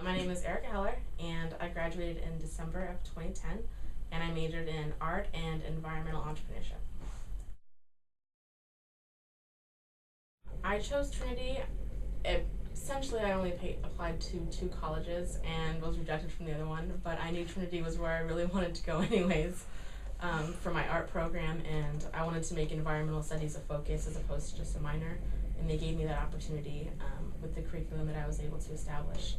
My name is Erica Heller, and I graduated in December of 2010, and I majored in art and environmental entrepreneurship. I chose Trinity. Essentially, I only applied to 2 colleges and was rejected from the other one, but I knew Trinity was where I really wanted to go anyways for my art program, and I wanted to make environmental studies a focus as opposed to just a minor, and they gave me that opportunity with the curriculum that I was able to establish.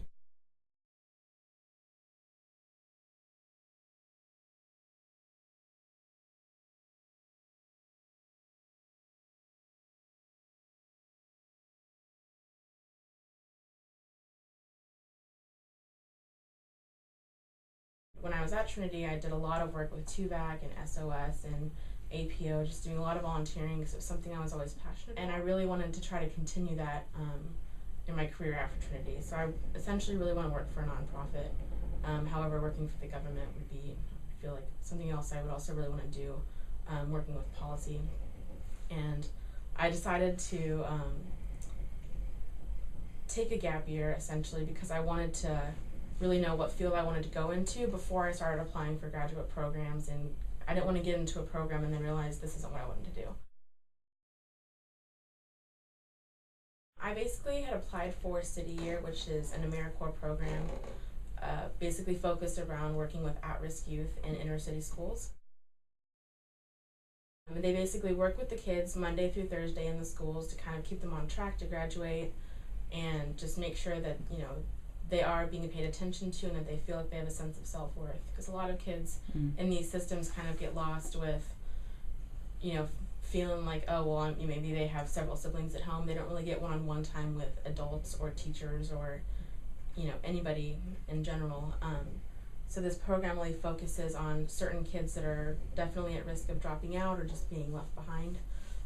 When I was at Trinity, I did a lot of work with TUVAC and SOS and APO, just doing a lot of volunteering because it was something I was always passionate about. And I really wanted to try to continue that in my career after Trinity. So I essentially really want to work for a nonprofit. However, working for the government would be, I feel like, something else I would also really want to do, working with policy. And I decided to take a gap year, essentially, because I wanted to really know what field I wanted to go into before I started applying for graduate programs, and I didn't want to get into a program and then realize this isn't what I wanted to do. I basically had applied for City Year, which is an AmeriCorps program, basically focused around working with at-risk youth in inner city schools. They basically work with the kids Monday through Thursday in the schools to kind of keep them on track to graduate and just make sure that, they are being paid attention to and that they feel like they have a sense of self-worth. Because a lot of kids in these systems kind of get lost with, feeling like, oh, well, maybe they have several siblings at home. They don't really get one-on-one time with adults or teachers or, anybody in general. So this program really focuses on certain kids that are definitely at risk of dropping out or just being left behind.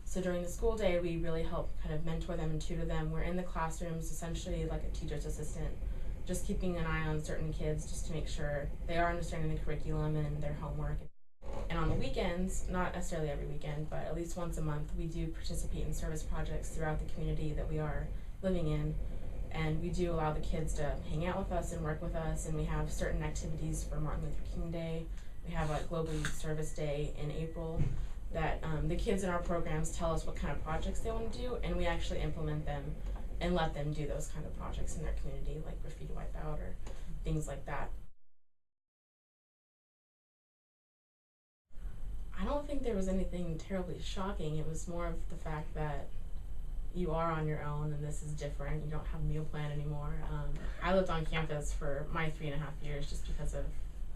So during the school day, we really help kind of mentor them and tutor them. We're in the classrooms essentially like a teacher's assistant, just keeping an eye on certain kids just to make sure they are understanding the curriculum and their homework. And on the weekends, not necessarily every weekend, but at least once a month, we do participate in service projects throughout the community that we are living in. And we do allow the kids to hang out with us and work with us, and we have certain activities for Martin Luther King Day. We have a Global Youth Service Day in April that the kids in our programs tell us what kind of projects they want to do, and we actually implement them and let them do those kind of projects in their community, like graffiti wipeout or things like that. I don't think there was anything terribly shocking. It was more of the fact that you are on your own and this is different. You don't have a meal plan anymore. I lived on campus for my 3.5 years just because of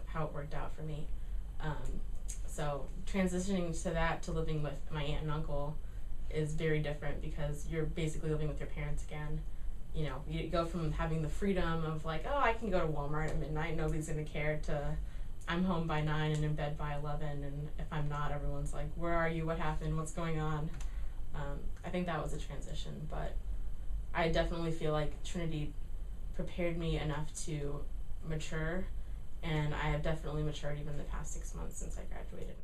how it worked out for me. So transitioning to that to living with my aunt and uncle is very different because you're basically living with your parents again. You go from having the freedom of like, oh, I can go to Walmart at midnight, nobody's gonna care, to I'm home by 9 and in bed by 11, and if I'm not, everyone's like, where are you, what happened, what's going on? I think that was a transition, but I definitely feel like Trinity prepared me enough to mature, and I have definitely matured even the past 6 months since I graduated.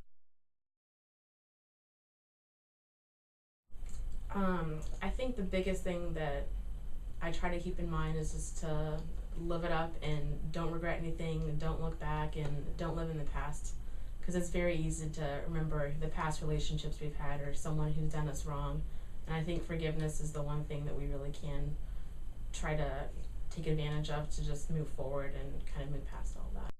I think the biggest thing that I try to keep in mind is just to live it up and don't regret anything, and don't look back, and don't live in the past, because it's very easy to remember the past relationships we've had or someone who's done us wrong. And I think forgiveness is the one thing that we really can try to take advantage of to just move forward and kind of move past all that.